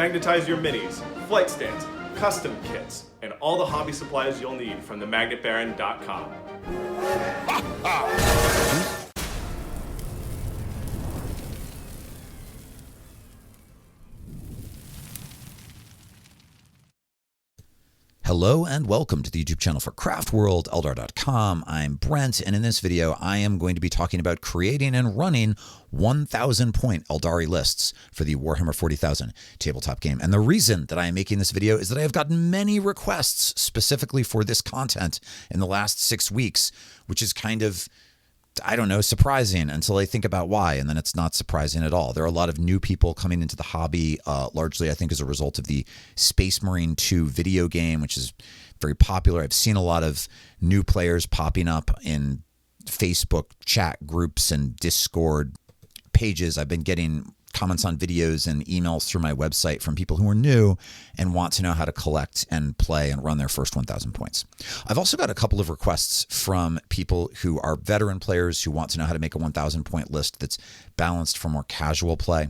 magnetize your minis, flight stands, custom kits, and all the hobby supplies you'll need from themagnetbaron.com. Hello and welcome to the YouTube channel for Craftworld, Eldar.com. I'm Brent, and in this video I am going to be talking about creating and running 1,000 point Aeldari lists for the Warhammer 40,000 tabletop game. And the reason that I am making this video is that I have gotten many requests specifically for this content in the last 6 weeks, which is kind of, I don't know, surprising until I think about why, and then it's not surprising at all. There are a lot of new people coming into the hobby, largely I think as a result of the Space Marine 2 video game, which is very popular. I've seen a lot of new players popping up in Facebook chat groups and Discord pages. I've been getting comments on videos and emails through my website from people who are new and want to know how to collect and play and run their first 1,000 points. I've also got a couple of requests from people who are veteran players who want to know how to make a 1,000 point list that's balanced for more casual play.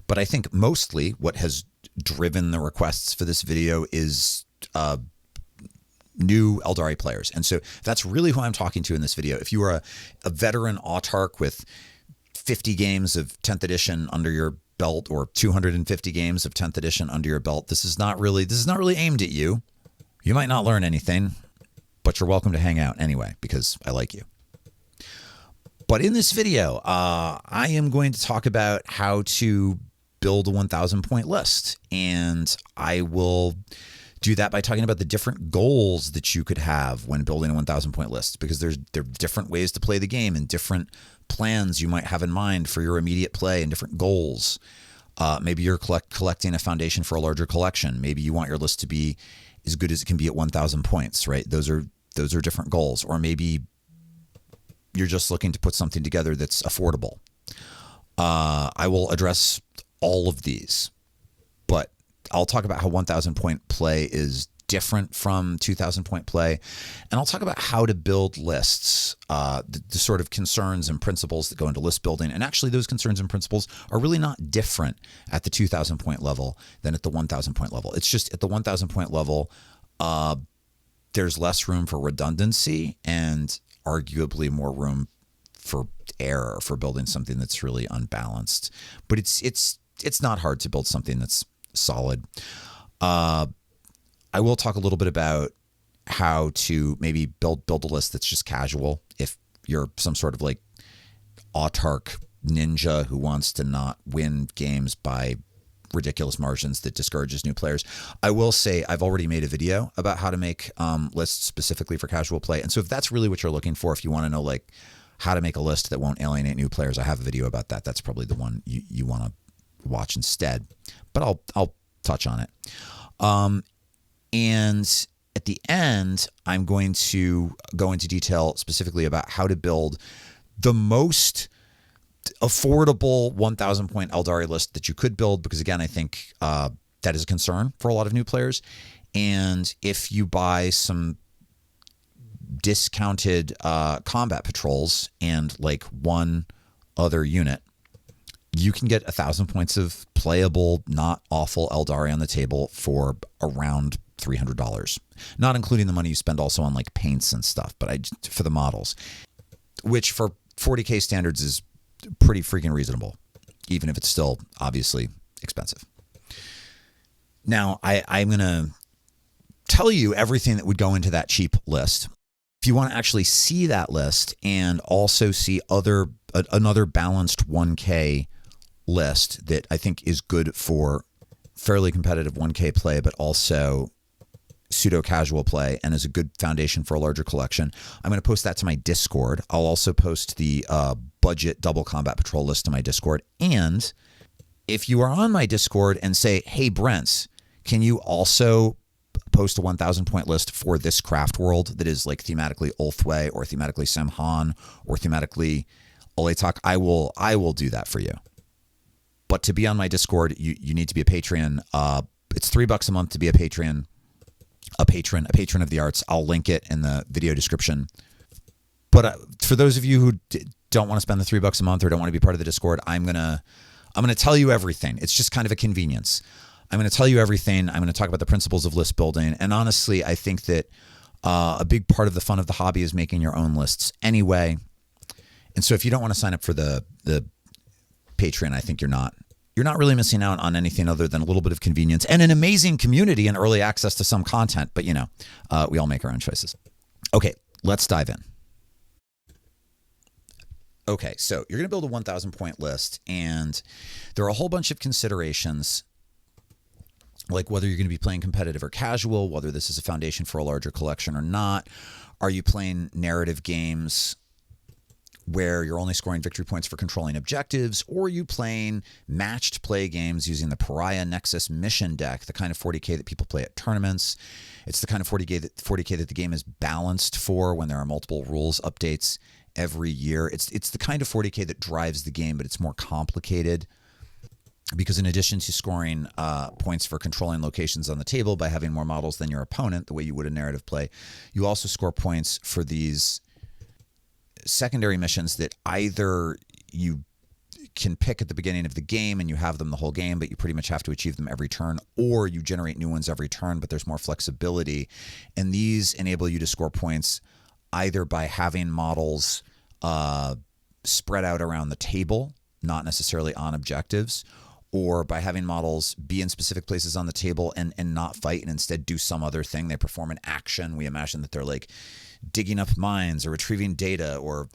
But I think mostly what has driven the requests for this video is new Aeldari players. And so that's really who I'm talking to in this video. If you are a veteran autarch with 50 games of 10th edition under your belt, or 250 games of 10th edition under your belt, this is not really aimed at you. You might not learn anything, but you're welcome to hang out anyway because I like you. But in this video, I am going to talk about how to build a 1,000 point list, and I will do that by talking about the different goals that you could have when building a 1,000 point list, because there are different ways to play the game and different plans you might have in mind for your immediate play and different goals. Maybe you're collecting a foundation for a larger collection. Maybe you want your list to be as good as it can be at 1,000 points, right? Those are different goals. Or maybe you're just looking to put something together that's affordable. I will address all of these, but I'll talk about how 1,000 point play is different from 2,000 point play. And I'll talk about how to build lists, the sort of concerns and principles that go into list building. And actually those concerns and principles are really not different at the 2,000 point level than at the 1,000 point level. It's just at the 1,000 point level, there's less room for redundancy and arguably more room for error for building something that's really unbalanced. But it's not hard to build something that's solid. I will talk a little bit about how to maybe build a list that's just casual. If you're some sort of like autarch ninja who wants to not win games by ridiculous margins that discourages new players. I will say I've already made a video about how to make lists specifically for casual play. And so if that's really what you're looking for, if you want to know like how to make a list that won't alienate new players, I have a video about that. That's probably the one you want to watch instead, but I'll touch on it. And at the end, I'm going to go into detail specifically about how to build the most affordable 1,000 point Aeldari list that you could build, because again, I think that is a concern for a lot of new players. And if you buy some discounted combat patrols and like one other unit, you can get 1,000 points of playable, not awful Aeldari on the table for around $300, not including the money you spend also on like paints and stuff, but for the models, which for 40K standards is pretty freaking reasonable, even if it's still obviously expensive. Now, I'm going to tell you everything that would go into that cheap list. If you want to actually see that list and also see another balanced 1K list that I think is good for fairly competitive 1K play, but also pseudo-casual play and is a good foundation for a larger collection, I'm going to post that to my Discord. I'll also post the budget double combat patrol list to my Discord. And if you are on my Discord and say, hey, Brent, can you also post a 1,000 point list for this craft world that is like thematically Ulthwé or thematically Samhan or thematically Oletak, I will do that for you. But to be on my Discord, you need to be a Patreon. It's $3 a month to be a Patreon. A patron of the arts. I'll link it in the video description. But for those of you who don't want to spend the $3 a month or don't want to be part of the Discord, I'm gonna I'm going to tell you everything. It's just kind of a convenience. I'm going to tell you everything. I'm going to talk about the principles of list building. And honestly, I think that a big part of the fun of the hobby is making your own lists anyway. And so if you don't want to sign up for the Patreon, I think you're not really missing out on anything other than a little bit of convenience and an amazing community and early access to some content. But, we all make our own choices. Okay, let's dive in. Okay, so you're going to build a 1,000 point list, and there are a whole bunch of considerations, like whether you're going to be playing competitive or casual, whether this is a foundation for a larger collection or not. Are you playing narrative games where you're only scoring victory points for controlling objectives, or are you playing matched play games using the Pariah Nexus mission deck, the kind of 40K that people play at tournaments? It's the kind of 40K that the game is balanced for when there are multiple rules updates every year. It's the kind of 40K that drives the game, but it's more complicated because in addition to scoring points for controlling locations on the table by having more models than your opponent, the way you would in narrative play, you also score points for these secondary missions that either you can pick at the beginning of the game and you have them the whole game, but you pretty much have to achieve them every turn, or you generate new ones every turn, but there's more flexibility. And these enable you to score points either by having models spread out around the table, not necessarily on objectives, or by having models be in specific places on the table and not fight and instead do some other thing. They perform an action. We imagine that they're like digging up mines or retrieving data or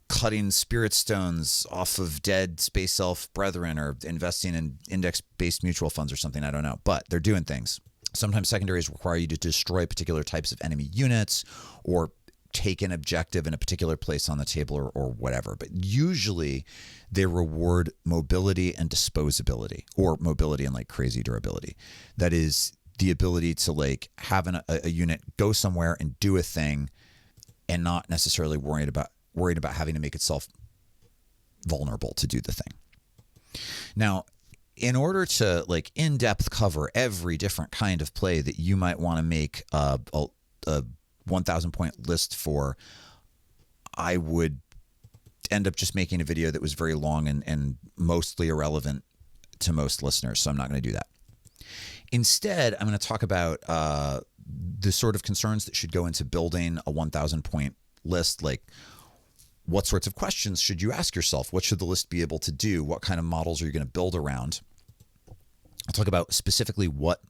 cutting spirit stones off of dead space elf brethren or investing in index-based mutual funds or something. I don't know, but they're doing things. Sometimes secondaries require you to destroy particular types of enemy units or take an objective in a particular place on the table or whatever. But usually they reward mobility and disposability, or mobility and like crazy durability. That is the ability to like have a unit go somewhere and do a thing and not necessarily worried about having to make itself vulnerable to do the thing. Now, in order to like in-depth cover every different kind of play that you might want to make a 1,000 point list for, I would end up just making a video that was very long and mostly irrelevant to most listeners, so I'm not going to do that. Instead, I'm going to talk about the sort of concerns that should go into building a 1,000 point list, like what sorts of questions should you ask yourself? What should the list be able to do? What kind of models are you going to build around? I'll talk about specifically what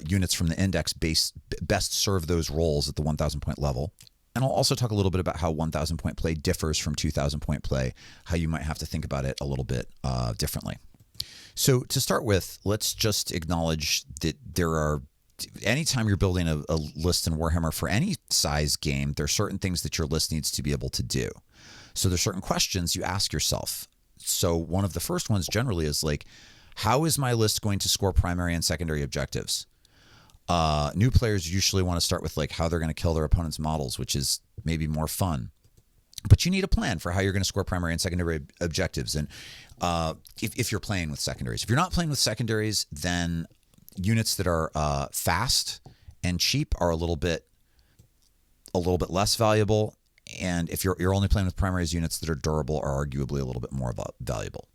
units from the index best serve those roles at the 1,000 point level. And I'll also talk a little bit about how 1,000 point play differs from 2,000 point play, how you might have to think about it a little bit differently. So to start with, let's just acknowledge that anytime you're building a list in Warhammer for any size game, there are certain things that your list needs to be able to do. So there's certain questions you ask yourself. So one of the first ones generally is like, how is my list going to score primary and secondary objectives? New players usually want to start with like how they're going to kill their opponent's models, which is maybe more fun. But you need a plan for how you're going to score primary and secondary objectives. And if you're playing with secondaries, if you're not playing with secondaries, then units that are fast and cheap are a little bit less valuable. And if you're only playing with primaries, units that are durable are arguably a little bit more valuable.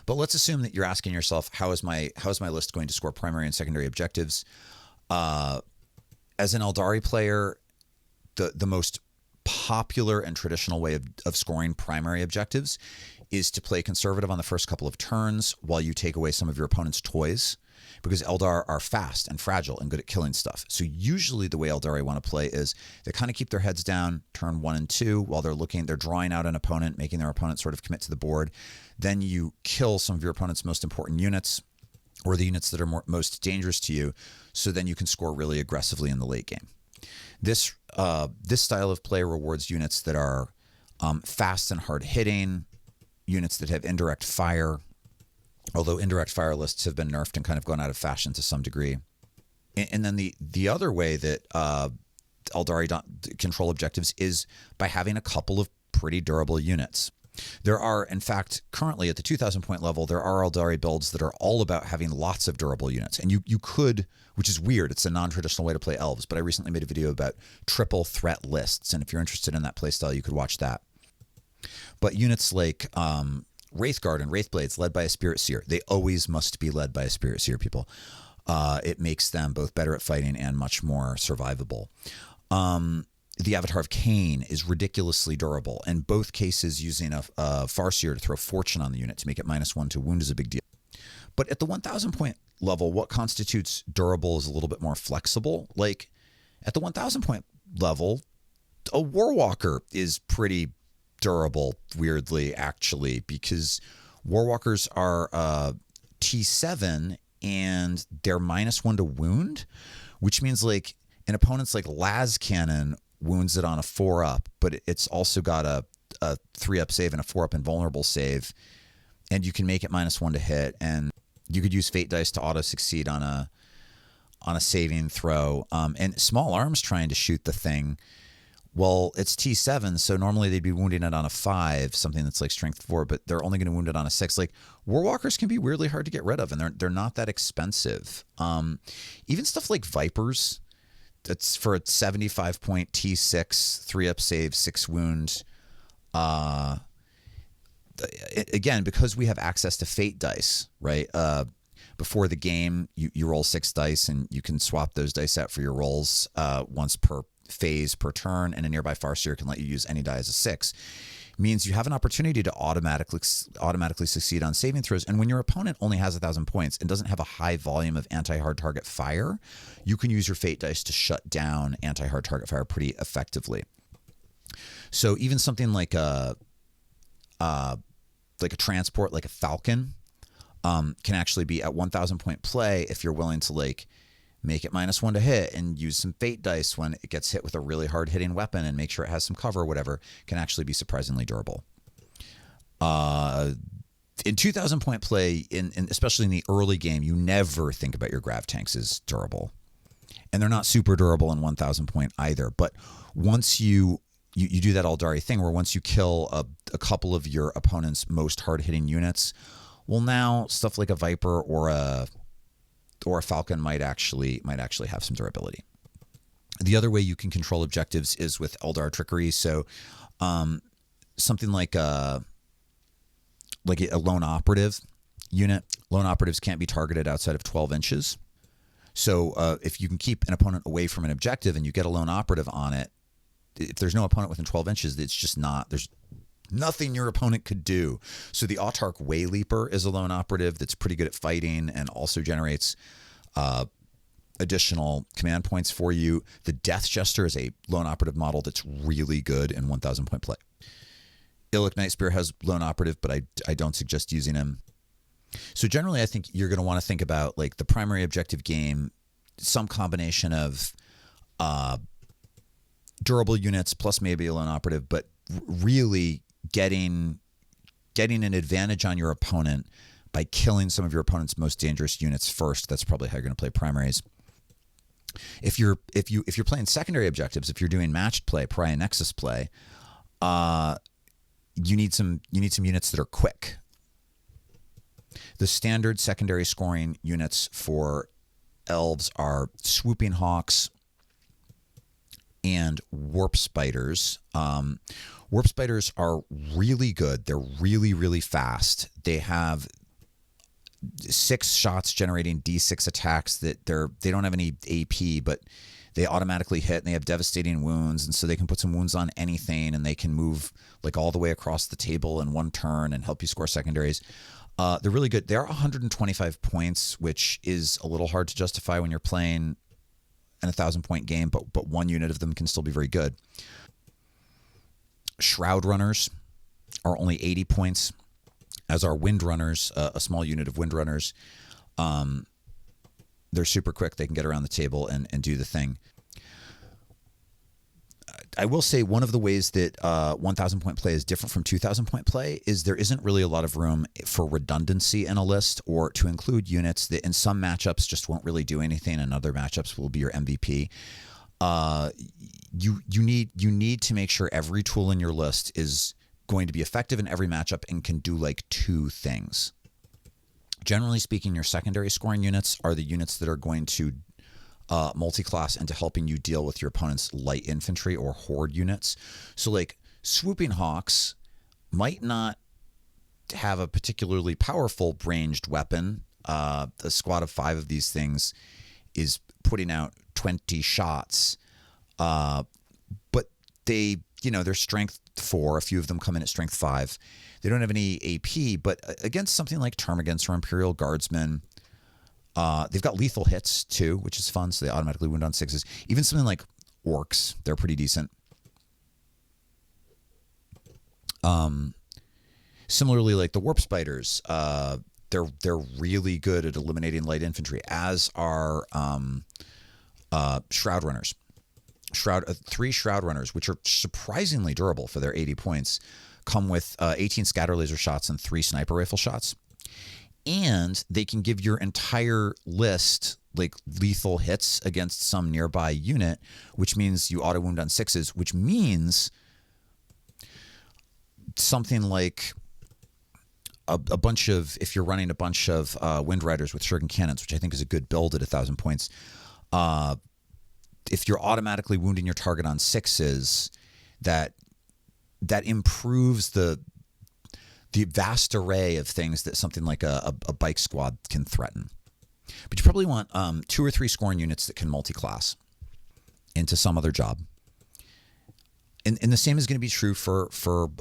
But let's assume that you're asking yourself, how is my list going to score primary and secondary objectives? As an Aeldari player, the most popular and traditional way of scoring primary objectives is to play conservative on the first couple of turns while you take away some of your opponent's toys, because Eldar are fast and fragile and good at killing stuff. So usually the way Aeldari want to play is they kind of keep their heads down turn 1 and 2 while they're drawing out an opponent, making their opponent sort of commit to the board. Then you kill some of your opponent's most important units or the units that are most dangerous to you, so then you can score really aggressively in the late game. This style of play rewards units that are fast and hard hitting, units that have indirect fire, although indirect fire lists have been nerfed and kind of gone out of fashion to some degree. And then the other way that Aeldari control objectives is by having a couple of pretty durable units. There are, in fact, currently at the 2,000 point level, there are Aeldari builds that are all about having lots of durable units. And you could, which is weird, it's a non-traditional way to play elves, but I recently made a video about triple threat lists. And if you're interested in that playstyle, you could watch that. But units like Wraithguard and Wraithblades led by a Spirit Seer. They always must be led by a Spirit Seer, people. It makes them both better at fighting and much more survivable. The Avatar of Cain is ridiculously durable. In both cases, using a Farseer to throw Fortune on the unit to make it -1 to wound is a big deal. But at the 1,000 point level, what constitutes durable is a little bit more flexible. Like at the 1,000 point level, a Warwalker is pretty durable, weirdly, actually, because Warwalkers are T7 and they're -1 to wound, which means like an opponent's like Las Cannon wounds it on a 4-up, but it's also got a 3-up save and a 4-up invulnerable save, and you can make it -1 to hit, and you could use Fate Dice to auto succeed on a saving throw. And Small Arms trying to shoot the thing, well, it's T7, so normally they'd be wounding it on a 5, something that's like Strength 4, but they're only going to wound it on a 6. Like, Warwalkers can be weirdly hard to get rid of, and they're not that expensive. Even stuff like Vipers, that's for a 75 point T6, 3-up save, 6 wound. Again, because we have access to Fate Dice, right? Before the game, you roll 6 dice, and you can swap those dice out for your rolls once per phase per turn, and a nearby Farseer can let you use any die as a 6. Means you have an opportunity to automatically succeed on saving throws. And when your opponent only has 1,000 points and doesn't have a high volume of anti-hard target fire, you can use your Fate Dice to shut down anti-hard target fire pretty effectively. So even something like a transport, like a Falcon, can actually be at 1,000 point play if you're willing to like make it -1 to hit and use some Fate Dice when it gets hit with a really hard hitting weapon and make sure it has some cover or whatever, can actually be surprisingly durable. In 2,000 point play, especially in the early game, you never think about your grav tanks as durable, and they're not super durable in 1,000 point either. But once you do that Aeldari thing where once you kill a couple of your opponent's most hard hitting units, well, now stuff like a Viper or a Falcon might actually have some durability. The other way you can control objectives is with Eldar Trickery. So something like a lone operative unit. Lone operatives can't be targeted outside of 12 inches. So if you can keep an opponent away from an objective and you get a lone operative on it, if there's no opponent within 12 inches, it's just not, there's nothing your opponent could do. So the Autarch Wayleaper is a lone operative that's pretty good at fighting and also generates additional command points for you. The Death Jester is a lone operative model that's really good in 1,000 point play. Illic Night Spear has lone operative, but I don't suggest using him. So generally, I think you're going to want to think about like the primary objective game, some combination of durable units plus maybe a lone operative, but really getting an advantage on your opponent by killing some of your opponent's most dangerous units first. That's probably how you're going to play primaries. If you're playing secondary objectives, if you're doing matched play, Pariah Nexus play, you need some units that are quick. The standard secondary scoring units for elves are Swooping Hawks and Warp Spiders. Warp Spiders are really good. They're really, really fast. They have 6 shots generating D6 attacks that they don't have any AP, but they automatically hit and they have devastating wounds, and so they can put some wounds on anything, and they can move like all the way across the table in one turn and help you score secondaries. They're really good. They're 125 points, which is a little hard to justify when you're playing in a 1,000 point game, but one unit of them can still be very good. Shroud Runners are only 80 points, as are Wind Runners, a small unit of Wind Runners. They're super quick. They can get around the table and do the thing. I will say one of the ways that 1,000 point play is different from 2,000 point play is there isn't really a lot of room for redundancy in a list, or to include units that in some matchups just won't really do anything and other matchups will be your MVP. You need to make sure every tool in your list is going to be effective in every matchup and can do like 2 things. Generally speaking, your secondary scoring units are the units that are going to multi-class into helping you deal with your opponent's light infantry or horde units. So like Swooping Hawks might not have a particularly powerful ranged weapon. A squad of 5 of these things is putting out 20 shots, but they, they're strength 4. A few of them come in at strength 5. They don't have any AP, but against something like Termagants or Imperial Guardsmen, they've got lethal hits too, which is fun. So they automatically wound on 6s. Even something like Orcs, they're pretty decent. Similarly, like the Warp Spiders, they're really good at eliminating light infantry, as are Shroud Runners. 3 Shroud Runners, which are surprisingly durable for their 80 points, come with 18 scatter laser shots and 3 sniper rifle shots. And they can give your entire list like lethal hits against some nearby unit, which means you auto wound on 6s, which means something like a bunch of, if you're running a bunch of Wind Riders with Shuriken cannons, which I think is a good build at 1,000 points, if you're automatically wounding your target on 6s, that improves the vast array of things that something like a bike squad can threaten. But you probably want 2 or 3 scoring units that can multi-class into some other job. And the same is going to be true for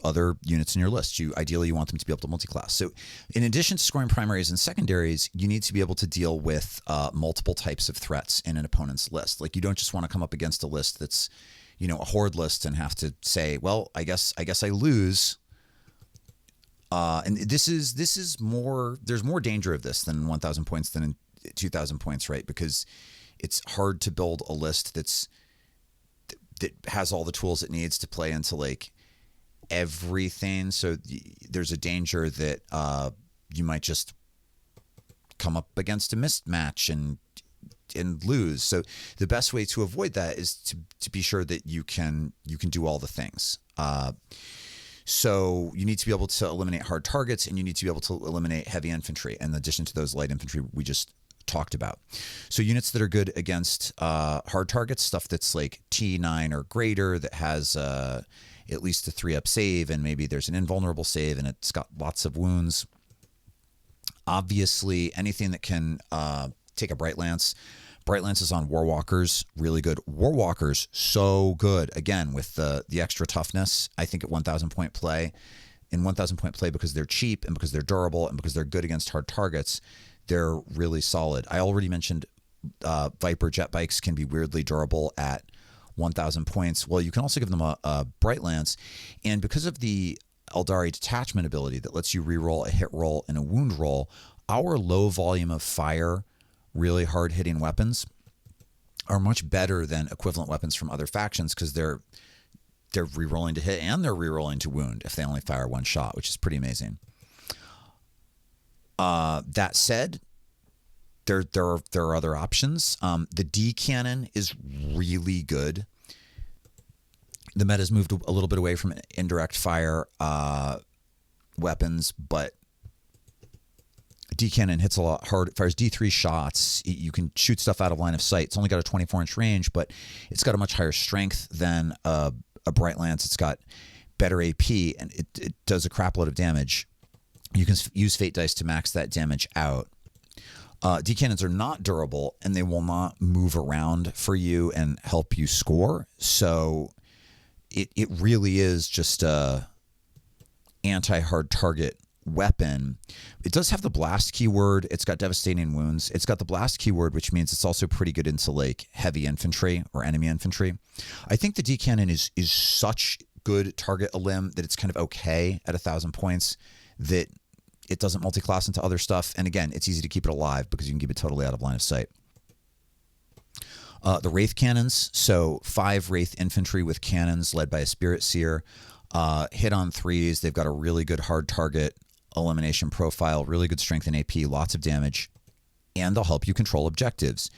other units in your list. Ideally, you want them to be able to multi-class. So in addition to scoring primaries and secondaries, you need to be able to deal with multiple types of threats in an opponent's list. Like, you don't just want to come up against a list that's, a horde list and have to say, well, I guess I lose. And this is more, there's more danger of this than 1,000 points than in 2,000 points, right? Because it's hard to build a list that has all the tools it needs to play into like everything. So there's a danger that you might just come up against a mismatch and lose. So the best way to avoid that is to be sure that you can do all the things. So you need to be able to eliminate hard targets, and you need to be able to eliminate heavy infantry, in addition to those light infantry we just talked about. So units that are good against hard targets, stuff that's like T9 or greater, that has at least a 3-up save, and maybe there's an invulnerable save, and it's got lots of wounds. Obviously, anything that can take a Bright Lance. Bright Lance is on Warwalkers, really good. Warwalkers, so good. Again, with the extra toughness, I think at 1,000 point play. In 1,000 point play, because they're cheap and because they're durable and because they're good against hard targets, they're really solid. I already mentioned Viper jet bikes can be weirdly durable at 1,000 points. Well, you can also give them a Bright Lance. And because of the Aeldari detachment ability that lets you reroll a hit roll and a wound roll, our low volume of fire, really hard-hitting weapons are much better than equivalent weapons from other factions, because they're rerolling to hit and they're rerolling to wound if they only fire 1 shot, which is pretty amazing. That said, there are other options. The D cannon is really good. The meta's moved a little bit away from indirect fire weapons, but D cannon hits a lot hard. It fires D3 shots. You can shoot stuff out of line of sight. It's only got a 24-inch range, but it's got a much higher strength than a Bright Lance. It's got better AP, and it does a crap load of damage. You can use Fate Dice to max that damage out. D cannons are not durable, and they will not move around for you and help you score. So it really is just a anti-hard target weapon. It does have the blast keyword. It's got devastating wounds. It's got the blast keyword, which means it's also pretty good into like heavy infantry or enemy infantry. I think the D cannon is such good target elim that it's kind of okay at 1,000 points, that it doesn't multi-class into other stuff. And again, it's easy to keep it alive because you can keep it totally out of line of sight. The Wraith cannons, so 5 Wraith infantry with cannons led by a Spirit Seer, hit on 3s. They've got a really good hard target elimination profile, really good strength and AP, lots of damage, and they'll help you control objectives.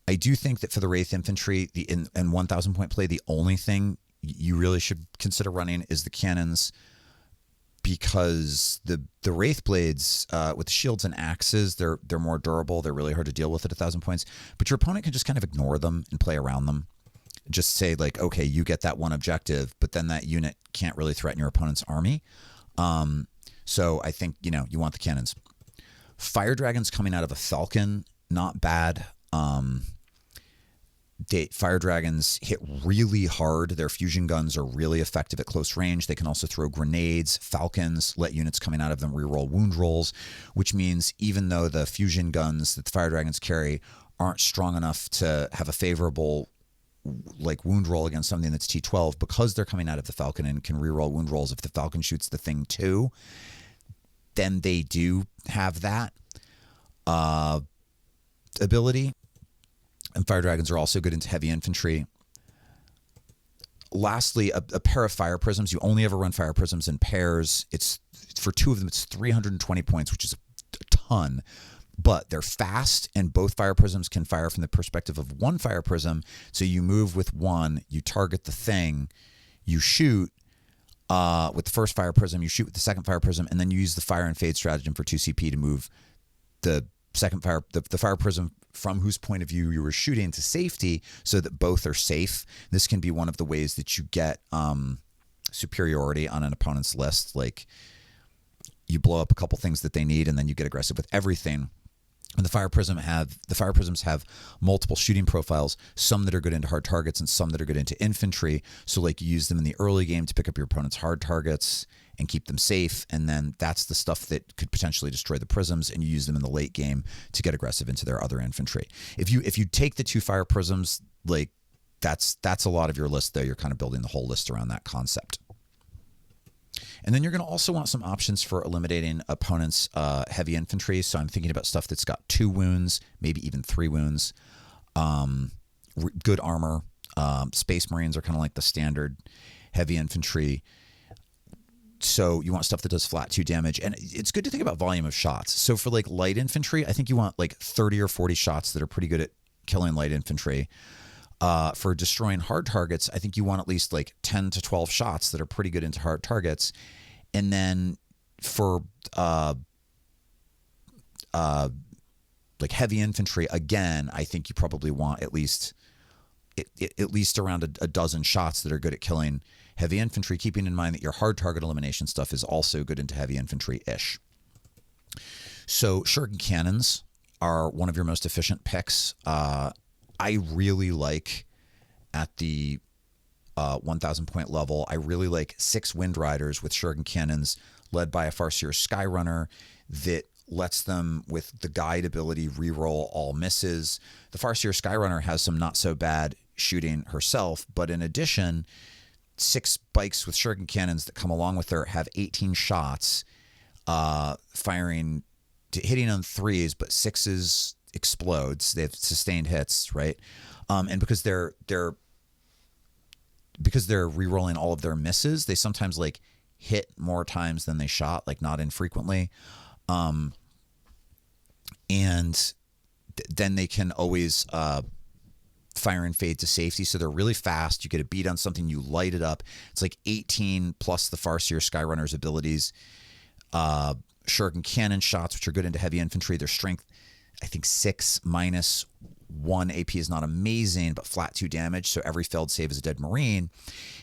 I do think that for the Wraith infantry, in 1,000 point play, the only thing you really should consider running is the cannons, because the Wraith blades with the shields and axes, they're more durable. They're really hard to deal with at 1,000 points, but your opponent can just kind of ignore them and play around them. Just say like, okay, you get that one objective, but then that unit can't really threaten your opponent's army. So I think, you know, you want the cannons. Fire dragons coming out of a falcon, not bad. Fire dragons hit really hard. Their fusion guns are really effective at close range. They can also throw grenades. Falcons let units coming out of them reroll wound rolls, which means even though the fusion guns that the fire dragons carry aren't strong enough to have a favorable like wound roll against something that's T12, because they're coming out of the falcon and can reroll wound rolls if the falcon shoots the thing too, then they do have that ability. And fire dragons are also good into heavy infantry. Lastly, a pair of fire prisms. You only ever run fire prisms in pairs. It's for 2 of them, it's 320 points, which is a ton. But they're fast, and both fire prisms can fire from the perspective of one fire prism. So you move with one, you target the thing, you shoot with the first fire prism, you shoot with the second fire prism, and then you use the fire and fade stratagem for 2 CP to move the second fire, the fire prism from whose point of view you were shooting to safety, so that both are safe. This can be one of the ways that you get superiority on an opponent's list. Like, you blow up a couple things that they need, and then you get aggressive with everything. And the fire prisms have multiple shooting profiles, some that are good into hard targets and some that are good into infantry. So like, you use them in the early game to pick up your opponent's hard targets and keep them safe, and then that's the stuff that could potentially destroy the prisms, and you use them in the late game to get aggressive into their other infantry. If you take the 2 fire prisms, like, that's a lot of your list there. You're kind of building the whole list around that concept. And then you're going to also want some options for eliminating opponents' heavy infantry. So I'm thinking about stuff that's got 2 wounds, maybe even 3 wounds, good armor. Space Marines are kind of like the standard heavy infantry. So you want stuff that does flat 2 damage. And it's good to think about volume of shots. So for like light infantry, I think you want like 30 or 40 shots that are pretty good at killing light infantry. For destroying hard targets, I think you want at least like 10 to 12 shots that are pretty good into hard targets. And then for like heavy infantry, again, I think you probably want at least around a dozen shots that are good at killing heavy infantry, keeping in mind that your hard target elimination stuff is also good into heavy infantry-ish. So Shuriken cannons are one of your most efficient picks. I really like, at the 1,000 point level, I really like 6 Wind Riders with Shuriken cannons led by a Farseer Skyrunner that lets them, with the guide ability, reroll all misses. The Farseer Skyrunner has some not so bad shooting herself, but in addition, 6 bikes with Shuriken cannons that come along with her have 18 shots, hitting on 3s, but 6s explodes. They have sustained hits, right? And because they're re-rolling all of their misses, they sometimes like hit more times than they shot, like not infrequently. And then they can always fire and fade to safety. So they're really fast. You get a beat on something, you light it up. It's like 18 plus the Farseer Skyrunner's abilities. Shuriken cannon shots, which are good into heavy infantry. Their strength, I think 6 minus 1 AP is not amazing, but flat 2 damage. So every failed save is a dead Marine.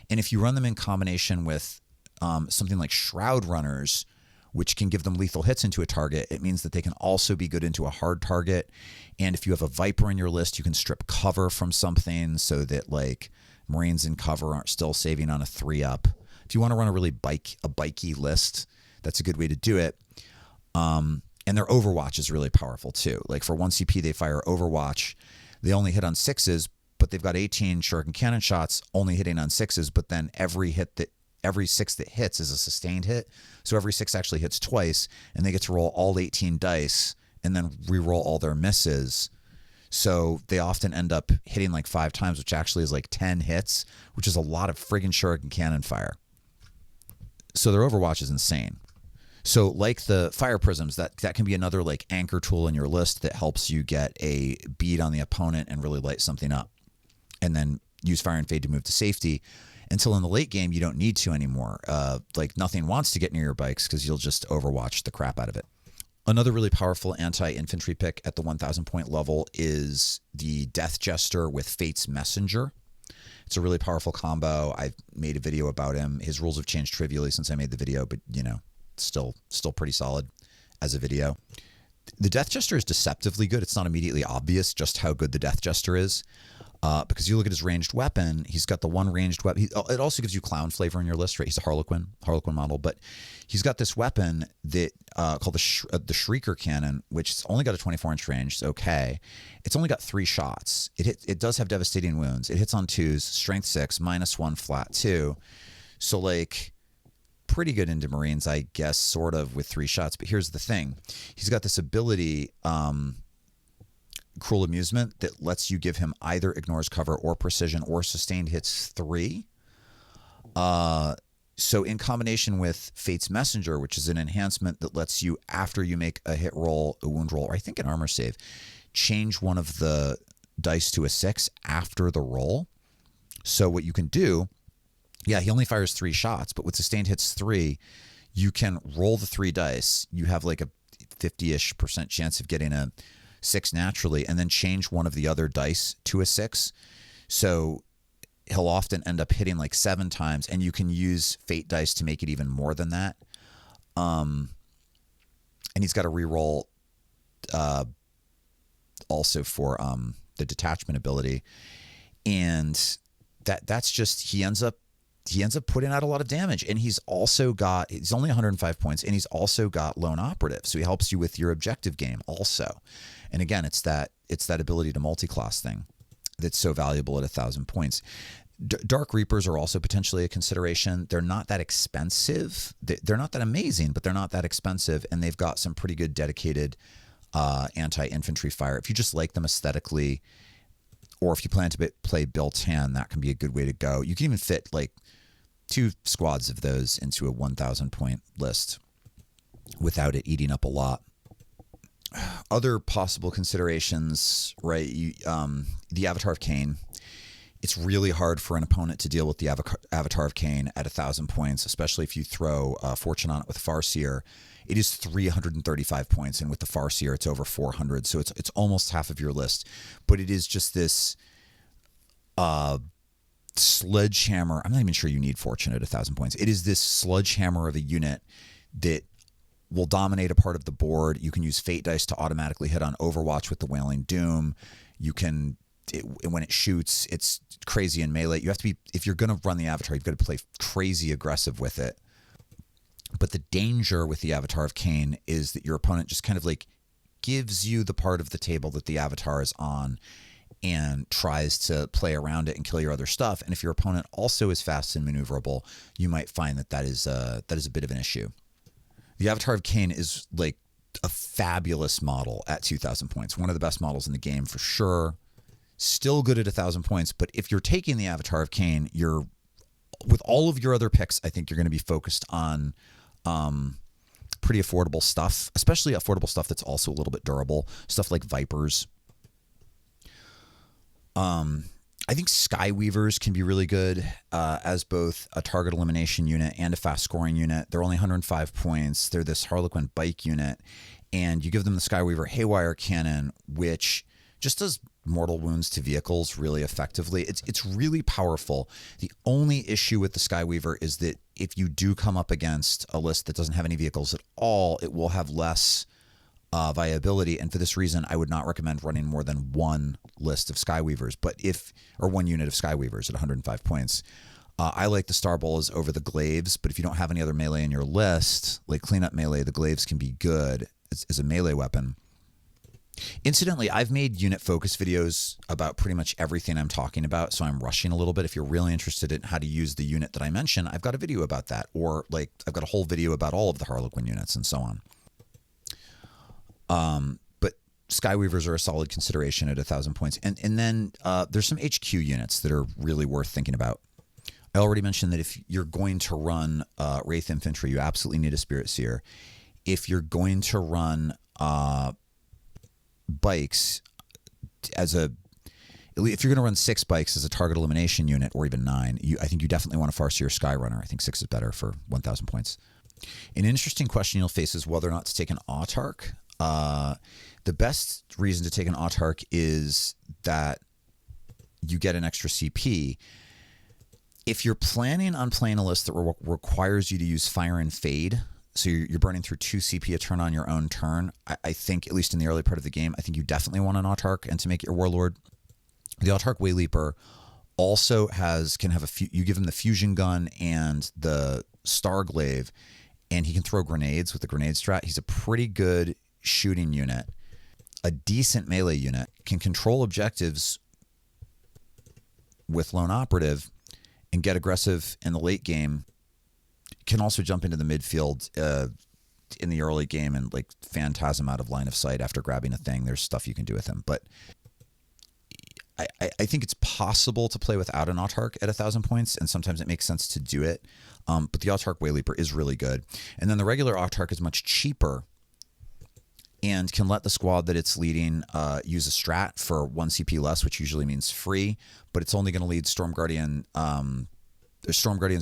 And if you run them in combination with something like Shroud Runners, which can give them lethal hits into a target, it means that they can also be good into a hard target. And if you have a Viper in your list, you can strip cover from something so that like Marines in cover aren't still saving on a 3-up. If you want to run a really bikey list, that's a good way to do it. And their Overwatch is really powerful too. Like for 1 CP, they fire Overwatch. They only hit on 6s, but they've got 18 Shuriken cannon shots only hitting on 6s. But then every 6 that hits is a sustained hit. So every 6 actually hits twice, and they get to roll all 18 dice and then re-roll all their misses. So they often end up hitting like 5 times, which actually is like 10 hits, which is a lot of friggin' Shuriken cannon fire. So their Overwatch is insane. So like the fire prisms, that can be another like anchor tool in your list that helps you get a beat on the opponent and really light something up, and then use fire and fade to move to safety until in the late game you don't need to anymore. Like nothing wants to get near your bikes because you'll just Overwatch the crap out of it. Another really powerful anti-infantry pick at the 1,000 point level is the Death Jester with Fate's Messenger. It's a really powerful combo. I've made a video about him. His rules have changed trivially since I made the video, but you know, still pretty solid as a video. The Death Jester is deceptively good. It's not immediately obvious just how good the Death Jester is. Because you look at his ranged weapon, he's got the one ranged weapon. It also gives you clown flavor in your list, right? He's a Harlequin model, but he's got this weapon that called the Shrieker Cannon, which has only got a 24-inch range. It's okay. It's only got 3 shots. It does have devastating wounds. It hits on 2s, strength 6, -1, flat 2. So like pretty good into Marines, I guess, sort of with 3 shots. But here's the thing: he's got this ability. Cruel Amusement that lets you give him either ignores cover or precision or sustained hits 3. So in combination with Fate's Messenger, which is an enhancement that lets you, after you make a hit roll, a wound roll, or I think an armor save, change one of the dice to a 6 after the roll. So what you can do, yeah, he only fires 3 shots, but with sustained hits 3, you can roll the 3 dice. You have like a 50-ish% chance of getting a 6 naturally, and then change one of the other dice to a 6. So he'll often end up hitting like 7 times, and you can use fate dice to make it even more than that. And he's got a reroll also for the detachment ability, and that's just he ends up putting out a lot of damage. And he's only 105 points, and he's also got Lone Operative, so he helps you with your objective game also. And again, it's that ability to multi-class thing that's so valuable at 1,000 points. Dark Reapers are also potentially a consideration. They're not that expensive. They're not that amazing, but they're not that expensive, and they've got some pretty good dedicated anti-infantry fire. If you just like them aesthetically, or if you plan to play built-in, that can be a good way to go. You can even fit like 2 squads of those into a 1,000 point list without it eating up a lot. Other possible considerations, right? The Avatar of Cain. It's really hard for an opponent to deal with the Avatar of Cain at 1,000 points, especially if you throw Fortune on it with Farseer. It is 335 points, and with the Farseer, it's over 400. So it's almost half of your list. But it is just this sledgehammer. I'm not even sure you need Fortune at 1,000 points. It is this sledgehammer of a unit that will dominate a part of the board. You can use fate dice to automatically hit on Overwatch with the Wailing Doom. You can, when it shoots, it's crazy in melee. You have to be, if you're going to run the Avatar, you've got to play crazy aggressive with it. But the danger with the Avatar of Cain is that your opponent just kind of like gives you the part of the table that the Avatar is on and tries to play around it and kill your other stuff. And if your opponent also is fast and maneuverable, you might find that is a bit of an issue. The Avatar of Cain is like a fabulous model at 2,000 points. One of the best models in the game for sure. Still good at 1,000 points. But if you're taking the Avatar of Cain, you're, with all of your other picks, I think you're going to be focused on pretty affordable stuff, especially affordable stuff that's also a little bit durable. Stuff like Vipers. I think Skyweavers can be really good as both a target elimination unit and a fast scoring unit. They're only 105 points. They're this Harlequin bike unit, and you give them the Skyweaver Haywire Cannon, which just does mortal wounds to vehicles really effectively. It's really powerful. The only issue with the Skyweaver is that if you do come up against a list that doesn't have any vehicles at all, it will have less viability, and for this reason, I would not recommend running more than one list of Skyweavers, or one unit of Skyweavers at 105 points. I like the Star Bowlers over the Glaives, but if you don't have any other melee in your list, like cleanup melee, the Glaives can be good as a melee weapon. Incidentally, I've made unit focus videos about pretty much everything I'm talking about, so I'm rushing a little bit. If you're really interested in how to use the unit that I mentioned, I've got a video about that, or like I've got a whole video about all of the Harlequin units and so on. But Skyweavers are a solid consideration at 1,000 points. And then there's some HQ units that are really worth thinking about. I already mentioned that if you're going to run Wraith Infantry, you absolutely need a Spirit Seer. If you're going to run bikes if you're going to run 6 bikes as a target elimination unit, or even 9, I think you definitely want a Farseer Skyrunner. I think 6 is better for 1,000 points. An interesting question you'll face is whether or not to take an Autarch. The best reason to take an Autarch is that you get an extra CP. If you're planning on playing a list that requires you to use Fire and Fade, So you're burning through 2 CP a turn on your own turn. I think, at least in the early part of the game, I think you definitely want an Autarch and to make it your Warlord. The Autarch Wayleaper also can have you give him the fusion gun and the Starglaive, and he can throw grenades with the grenade strat. He's a pretty good shooting unit, a decent melee unit, can control objectives with Lone Operative and get aggressive in the late game. Can also jump into the midfield in the early game and like phantasm out of line of sight after grabbing a thing. There's stuff you can do with him, but I think it's possible to play without an Autarch at 1,000 points, and sometimes it makes sense to do it. But the Autarch Wayleaper is really good, and then the regular Autarch is much cheaper and can let the squad that it's leading use a strat for 1 CP less, which usually means free, but it's only going to lead Storm Guardians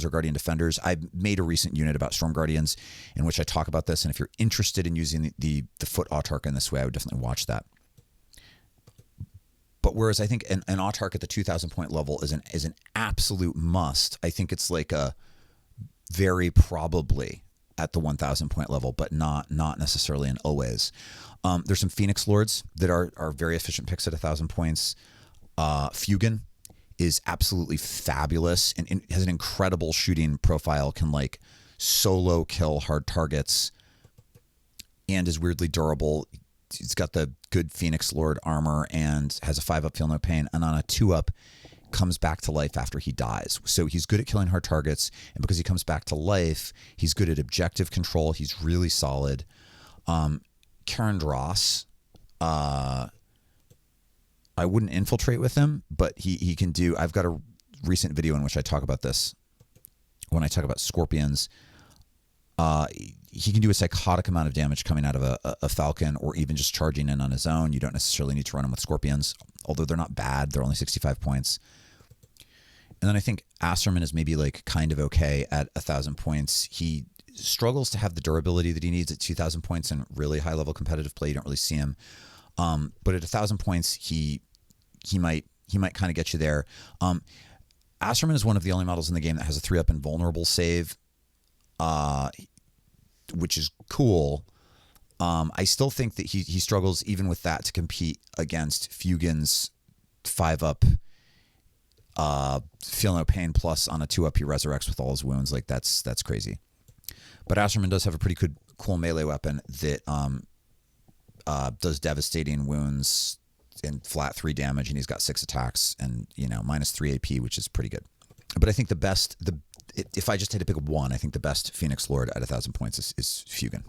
or Guardian Defenders. I made a recent unit about Storm Guardians in which I talk about this, and if you're interested in using the foot Autarch in this way, I would definitely watch that. But whereas I think an Autarch at the 2,000 point level is an absolute must, I think it's like a very probably at the 1,000 point level, but not necessarily an always. There's some Phoenix Lords that are very efficient picks at 1,000 points. Fugen is absolutely fabulous and has an incredible shooting profile, can like solo kill hard targets, and is weirdly durable. He's got the good Phoenix Lord armor and has a 5-up feel no pain, and on a 2-up comes back to life after he dies. So he's good at killing hard targets, and because he comes back to life, he's good at objective control. He's really solid. Karen Dross, I wouldn't infiltrate with him, but he can do. I've got a recent video in which I talk about this. When I talk about scorpions, he can do a psychotic amount of damage coming out of a falcon, or even just charging in on his own. You don't necessarily need to run him with scorpions, although they're not bad. They're only 65 points. And then I think Asserman is maybe like kind of okay at 1,000 points. He struggles to have the durability that he needs at 2,000 points in really high level competitive play. You don't really see him. But at 1,000 points, he might kind of get you there. Asserman is one of the only models in the game that has a 3-up invulnerable save, which is cool. I still think that he struggles even with that to compete against Fugen's 5-up feel no pain plus on a 2-up he resurrects with all his wounds. Like that's crazy. But Asserman does have a pretty cool melee weapon that does devastating wounds and flat 3 damage, and he's got 6 attacks and minus 3 AP, which is pretty good. But I think if I just had to pick one, I think the best Phoenix Lord at 1,000 points is Fugen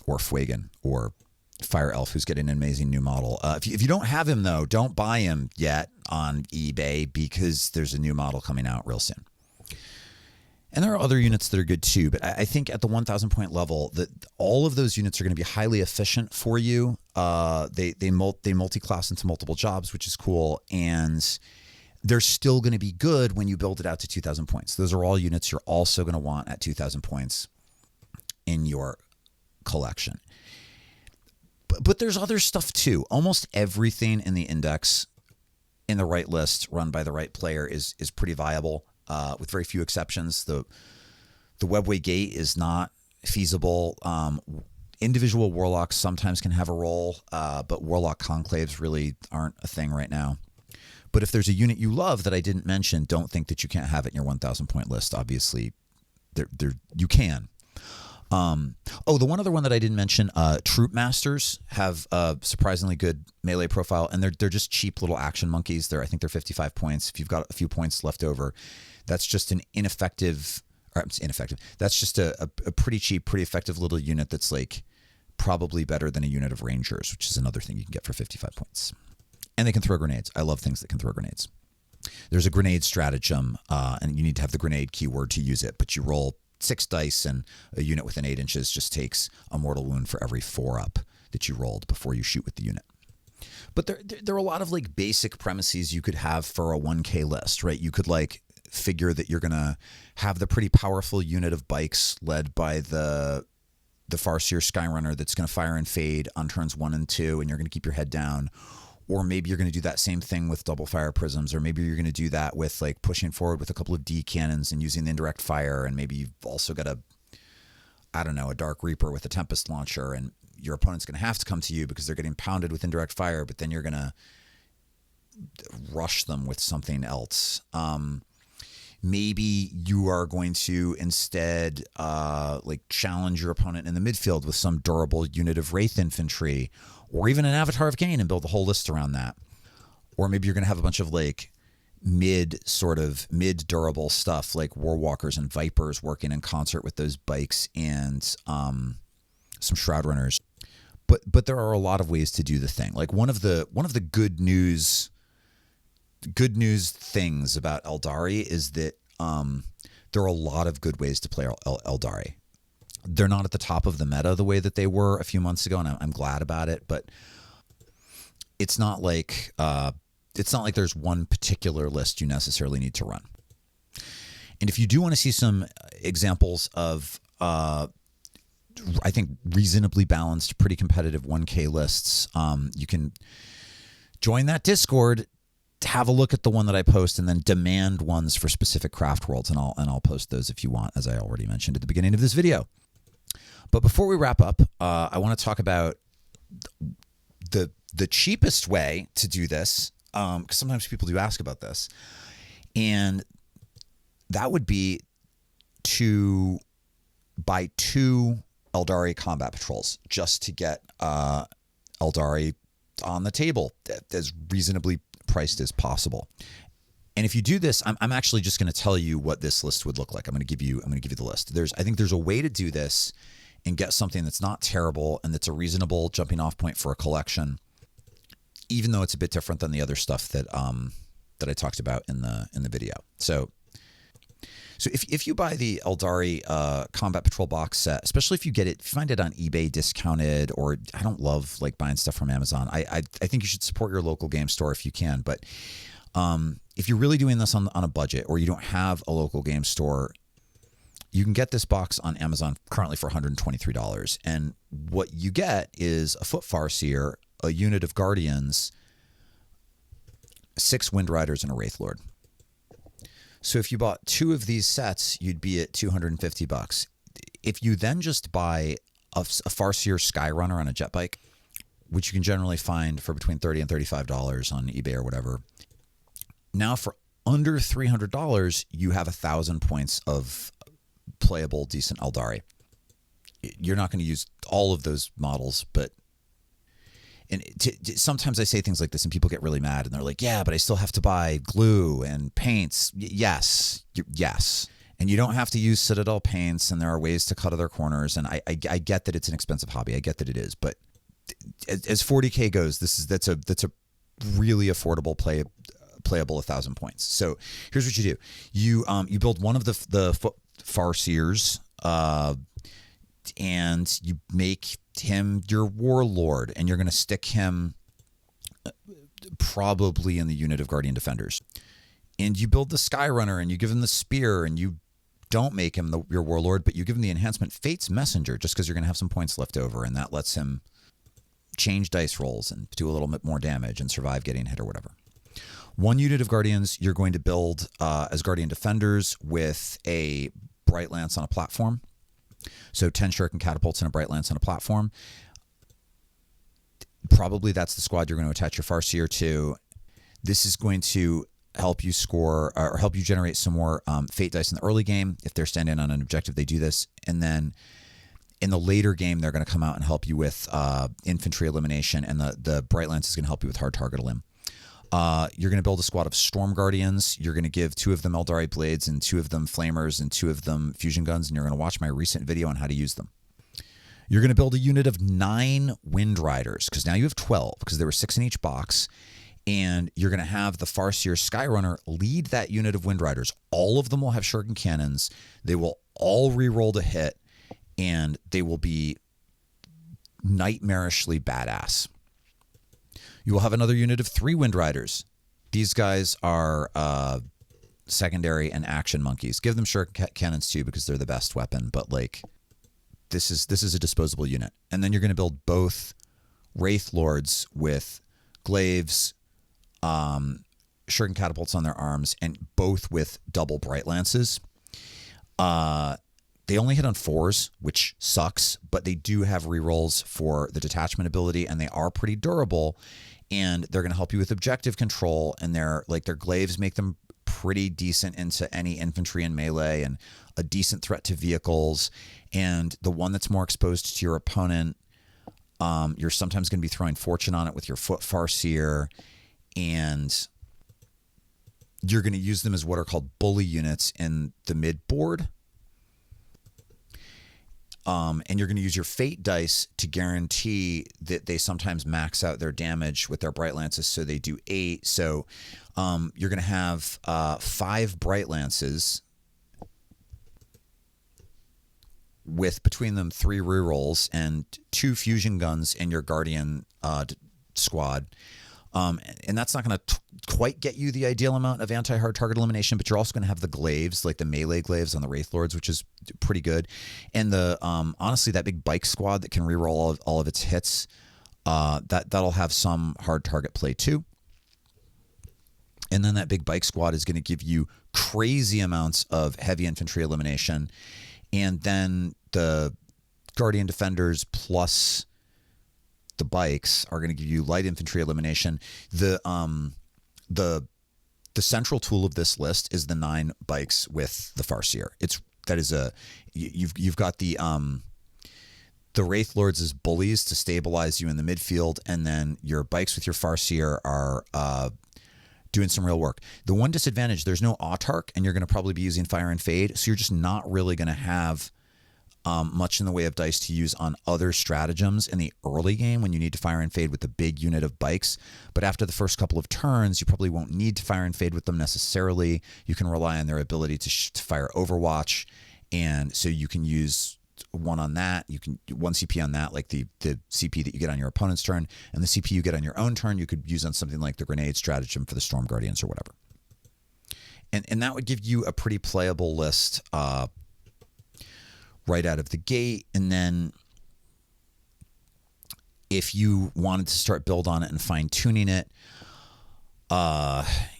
or Fuegen or Fire Elf, who's getting an amazing new model. If you don't have him, though, don't buy him yet on eBay, because there's a new model coming out real soon. And there are other units that are good too, but I think at the 1,000 point level, that all of those units are going to be highly efficient for you. They multi-class into multiple jobs, which is cool, and they're still going to be good when you build it out to 2,000 points. Those are all units you're also going to want at 2,000 points in your collection. But there's other stuff too. Almost everything in the index, in the right list, run by the right player, is pretty viable, with very few exceptions. The Webway Gate is not feasible. Individual Warlocks sometimes can have a role, but Warlock Conclaves really aren't a thing right now. But if there's a unit you love that I didn't mention, don't think that you can't have it in your 1,000 point list. Obviously, you can. The one other one that I didn't mention, Troop Masters have a surprisingly good melee profile, and they're just cheap little action monkeys. I think they're 55 points. If you've got a few points left over, that's just an ineffective. That's just a pretty cheap, pretty effective little unit that's like probably better than a unit of Rangers, which is another thing you can get for 55 points. And they can throw grenades. I love things that can throw grenades. There's a grenade stratagem, and you need to have the grenade keyword to use it, but you roll 6 dice, and a unit within 8 inches just takes a mortal wound for every 4-up that you rolled before you shoot with the unit. But there are a lot of like basic premises you could have for a 1K list, right? You could like figure that you're going to have the pretty powerful unit of bikes led by the Farseer Skyrunner that's going to fire and fade on turns 1 and 2, and you're going to keep your head down. Or maybe you're going to do that same thing with double fire prisms, or maybe you're going to do that with like pushing forward with a couple of D cannons and using the indirect fire, and maybe you've also got I don't know, a Dark Reaper with a Tempest Launcher, and your opponent's going to have to come to you because they're getting pounded with indirect fire, but then you're going to rush them with something else. Maybe you are going to instead like challenge your opponent in the midfield with some durable unit of Wraith Infantry, or even an Avatar of Cain, and build a whole list around that. Or maybe you're going to have a bunch of like mid durable stuff like Warwalkers and Vipers working in concert with those bikes and some Shroud Runners. But there are a lot of ways to do the thing. Like one of the good news things about Aeldari is that there are a lot of good ways to play Aeldari. They're not at the top of the meta the way that they were a few months ago, and I'm glad about it. But it's not like there's one particular list you necessarily need to run. And if you do want to see some examples of I think reasonably balanced, pretty competitive 1K lists, you can join that Discord, have a look at the one that I post, and then demand ones for specific craft worlds, and I'll post those if you want, as I already mentioned at the beginning of this video. But before we wrap up, I want to talk about the cheapest way to do this, because sometimes people do ask about this, and that would be to buy 2 Aeldari combat patrols just to get Aeldari on the table as reasonably priced as possible. And if you do this, I'm actually just going to tell you what this list would look like. I'm going to give you the list. I think there's a way to do this and get something that's not terrible and that's a reasonable jumping off point for a collection, even though it's a bit different than the other stuff that I talked about in the video. So if you buy the Aeldari Combat Patrol box set, especially if you find it on eBay discounted, or I don't love like buying stuff from Amazon. I think you should support your local game store if you can. But if you're really doing this on a budget, or you don't have a local game store, you can get this box on Amazon currently for $123. And what you get is a Foot Farseer, a unit of Guardians, 6 Wind Riders, and a Wraith Lord. So if you bought 2 of these sets, you'd be at $250. If you then just buy a Farseer Skyrunner on a jet bike, which you can generally find for between $30 and $35 on eBay or whatever, now for under $300, you have 1,000 points of playable, decent Aeldari. You're not going to use all of those models, but sometimes I say things like this and people get really mad and they're like, yeah, but I still have to buy glue and paints. Yes. And you don't have to use Citadel paints, and there are ways to cut other corners. And I get that it's an expensive hobby. I get that it is. But as 40K goes, that's a really affordable playable 1,000 points. So here's what you do. You build one of the Farseers, and you make him your Warlord, and you're going to stick him probably in the unit of Guardian Defenders. And you build the Skyrunner, and you give him the Spear, and you don't make him your Warlord, but you give him the enhancement Fate's Messenger, just because you're going to have some points left over, and that lets him change dice rolls and do a little bit more damage and survive getting hit or whatever. One unit of Guardians you're going to build as Guardian Defenders with a Bright Lance on a platform. So 10 Shuriken catapults and a Bright Lance on a platform. Probably that's the squad you're going to attach your Farseer to. This is going to help you score or help you generate some more fate dice in the early game. If they're standing on an objective, they do this. And then in the later game, they're going to come out and help you with infantry elimination, and the Bright Lance is going to help you with hard target elim. You're going to build a squad of Storm Guardians. You're going to give 2 of them Aeldari Blades and 2 of them Flamers and 2 of them Fusion Guns, and you're going to watch my recent video on how to use them. You're going to build a unit of 9 Wind Riders, because now you have 12, because there were 6 in each box, and you're going to have the Farseer Skyrunner lead that unit of Wind Riders. All of them will have Shuriken cannons. They will all reroll to hit, and they will be nightmarishly badass. You will have another unit of 3 Wind Riders. These guys are secondary and action monkeys. Give them Shuriken cannons too, because they're the best weapon. But like, this is a disposable unit. And then you're going to build both Wraith Lords with glaives, Shuriken catapults on their arms, and both with double Bright Lances. They only hit on 4s, which sucks, but they do have rerolls for the detachment ability, and they are pretty durable, and they're going to help you with objective control, and their glaives make them pretty decent into any infantry and melee, and a decent threat to vehicles. And the one that's more exposed to your opponent, you're sometimes going to be throwing fortune on it with your foot Farseer, and you're going to use them as what are called bully units in the mid board. And you're going to use your fate dice to guarantee that they sometimes max out their damage with their bright lances, so they do 8. So you're going to have 5 bright lances with between them 3 rerolls and 2 fusion guns in your guardian squad. And that's not going to quite get you the ideal amount of anti-hard target elimination, but you're also going to have the glaives, like the melee glaives on the Wraith Lords, which is pretty good. And the honestly, that big bike squad that can reroll all of its hits, that'll have some hard target play too. And then that big bike squad is going to give you crazy amounts of heavy infantry elimination. And then the Guardian Defenders plus the bikes are going to give you light infantry elimination. The central tool of this list is the 9 bikes with the Farseer. You've got the Wraith Lords as bullies to stabilize you in the midfield, and then your bikes with your Farseer are doing some real work. The one disadvantage, there's no autarch, and you're going to probably be using Fire and Fade, so you're just not really going to have much in the way of dice to use on other stratagems in the early game when you need to Fire and Fade with the big unit of bikes. But after the first couple of turns, you probably won't need to Fire and Fade with them necessarily. You can rely on their ability to fire Overwatch, and so you can use 1 on that. You can 1 CP on that, like the CP that you get on your opponent's turn, and the CP you get on your own turn you could use on something like the grenade stratagem for the Storm Guardians or whatever. And that would give you a pretty playable list right out of the gate. And then if you wanted to start build on it and fine tuning it,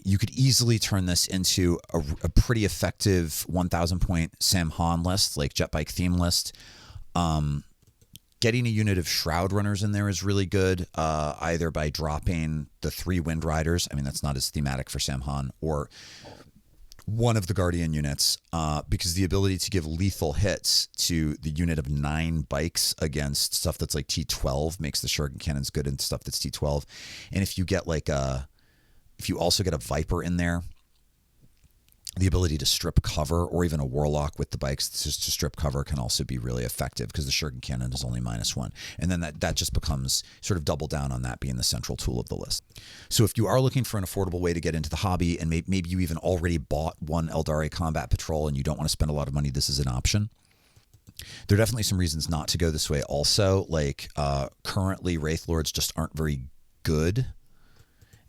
you could easily turn this into a pretty effective 1,000 point Sam Han list, like jet bike theme list. Getting a unit of Shroud Runners in there is really good, either by dropping the 3 Wind Riders. I mean, that's not as thematic for Sam Han, or one of the Guardian units, because the ability to give lethal hits to the unit of 9 bikes against stuff that's like T12 makes the Shuriken cannons good and stuff that's T12. And if you get if you also get a Viper in there, the ability to strip cover, or even a Warlock with the bikes just to strip cover, can also be really effective because the Shuriken cannon is only -1. And then that just becomes sort of double down on that being the central tool of the list. So if you are looking for an affordable way to get into the hobby, and maybe you even already bought 1 Aeldari Combat Patrol and you don't want to spend a lot of money, this is an option. There are definitely some reasons not to go this way also. Like currently Wraith Lords just aren't very good.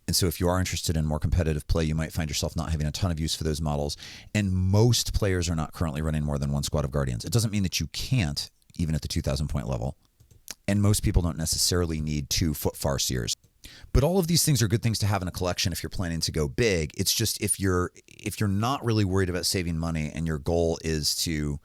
And so if you are interested in more competitive play, you might find yourself not having a ton of use for those models. And most players are not currently running more than 1 squad of Guardians. It doesn't mean that you can't, even at the 2,000 point level. And most people don't necessarily need 2 foot Farseers. But all of these things are good things to have in a collection if you're planning to go big. It's just if you're not really worried about saving money, and your goal is to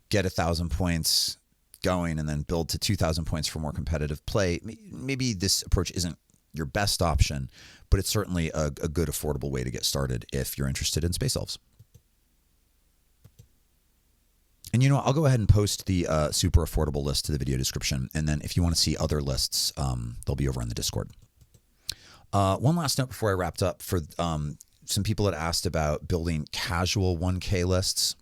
get 1,000 points going and then build to 2,000 points for more competitive play, maybe this approach isn't your best option, but it's certainly a good affordable way to get started if you're interested in Space Elves. And I'll go ahead and post the super affordable list to the video description, and then if you want to see other lists, they'll be over in the Discord. One last note before I wrapped up, for some people that asked about building casual 1K lists.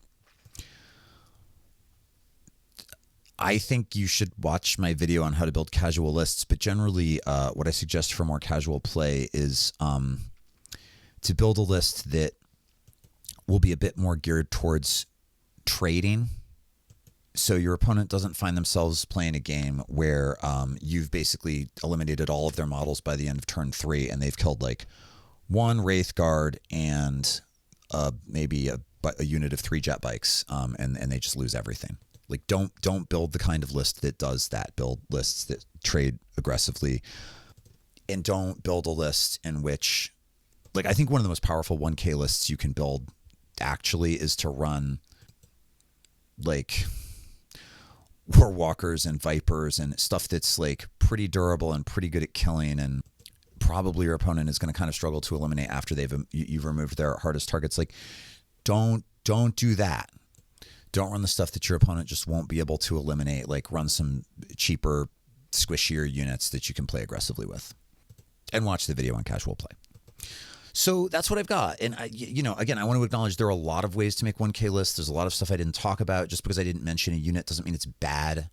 I think you should watch my video on how to build casual lists, but generally what I suggest for more casual play is to build a list that will be a bit more geared towards trading. So your opponent doesn't find themselves playing a game where you've basically eliminated all of their models by the end of turn 3, and they've killed like 1 Wraith Guard and maybe a unit of 3 jet bikes, and they just lose everything. Like, don't build the kind of list that does that. Build lists that trade aggressively, and don't build a list in which, like, I think one of the most powerful 1K lists you can build actually is to run like war walkers and vipers and stuff that's like pretty durable and pretty good at killing, and probably your opponent is going to kind of struggle to eliminate after you've removed their hardest targets. Like, don't do that. Don't run the stuff that your opponent just won't be able to eliminate. Like, run some cheaper, squishier units that you can play aggressively with, and watch the video on casual play. So that's what I've got. And again, I want to acknowledge there are a lot of ways to make 1K lists. There's a lot of stuff I didn't talk about. Just because I didn't mention a unit doesn't mean it's bad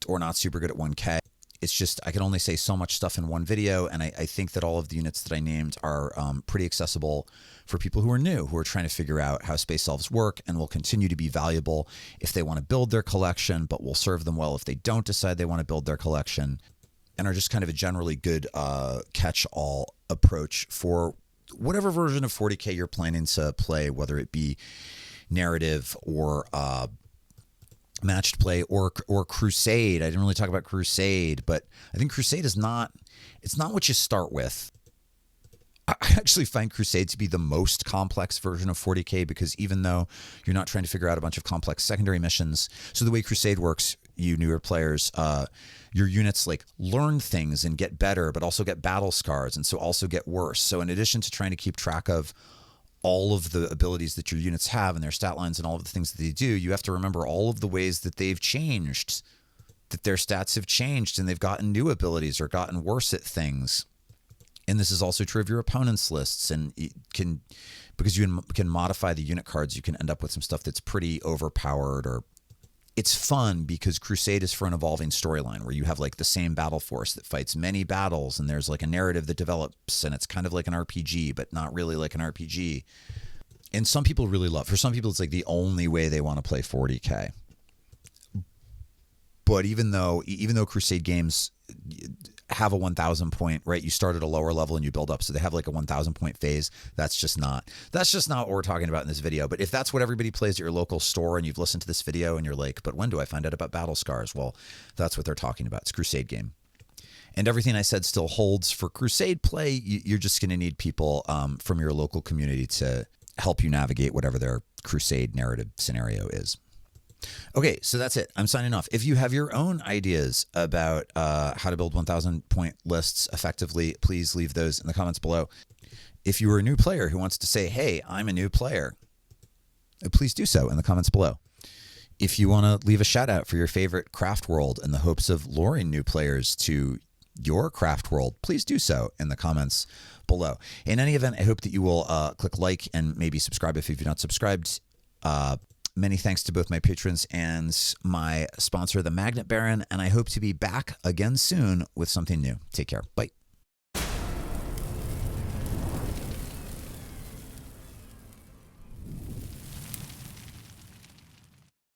or not super good at 1K. It's just I can only say so much stuff in one video, and I think that all of the units that I named are pretty accessible for people who are new, who are trying to figure out how space elves work, and will continue to be valuable if they want to build their collection, but will serve them well if they don't decide they want to build their collection, and are just kind of a generally good catch-all approach for whatever version of 40K you're planning to play, whether it be narrative or matched play or Crusade. I didn't really talk about Crusade, but I think Crusade it's not what you start with. I actually find Crusade to be the most complex version of 40K, because even though you're not trying to figure out a bunch of complex secondary missions, so the way Crusade works, you newer players, your units like learn things and get better, but also get battle scars, and so also get worse. So in addition to trying to keep track of all of the abilities that your units have and their stat lines and all of the things that they do, you have to remember all of the ways that they've changed, that their stats have changed and they've gotten new abilities or gotten worse at things. And this is also true of your opponent's lists, and because you can modify the unit cards, you can end up with some stuff that's pretty overpowered. Or it's fun because Crusade is for an evolving storyline where you have like the same battle force that fights many battles, and there's like a narrative that develops, and it's kind of like an RPG, but not really like an RPG. And some people really love, for some people, it's like the only way they want to play 40K. But even though Crusade games have a 1,000 point, right? You start at a lower level and you build up. So they have like a 1,000 point phase. That's just not what we're talking about in this video. But if that's what everybody plays at your local store and you've listened to this video and you're like, but when do I find out about battle scars? Well, that's what they're talking about. It's a Crusade game. And everything I said still holds for Crusade play. You're just going to need people from your local community to help you navigate whatever their Crusade narrative scenario is. Okay, so that's it. I'm signing off. If you have your own ideas about how to build 1,000 point lists effectively, please leave those in the comments below. If you are a new player who wants to say, hey, I'm a new player, please do so in the comments below. If you want to leave a shout out for your favorite craft world in the hopes of luring new players to your craft world, please do so in the comments below. In any event, I hope that you will click like and maybe subscribe if you've not subscribed. Many thanks to both my patrons and my sponsor, the Magnet Baron, and I hope to be back again soon with something new. Take care. Bye.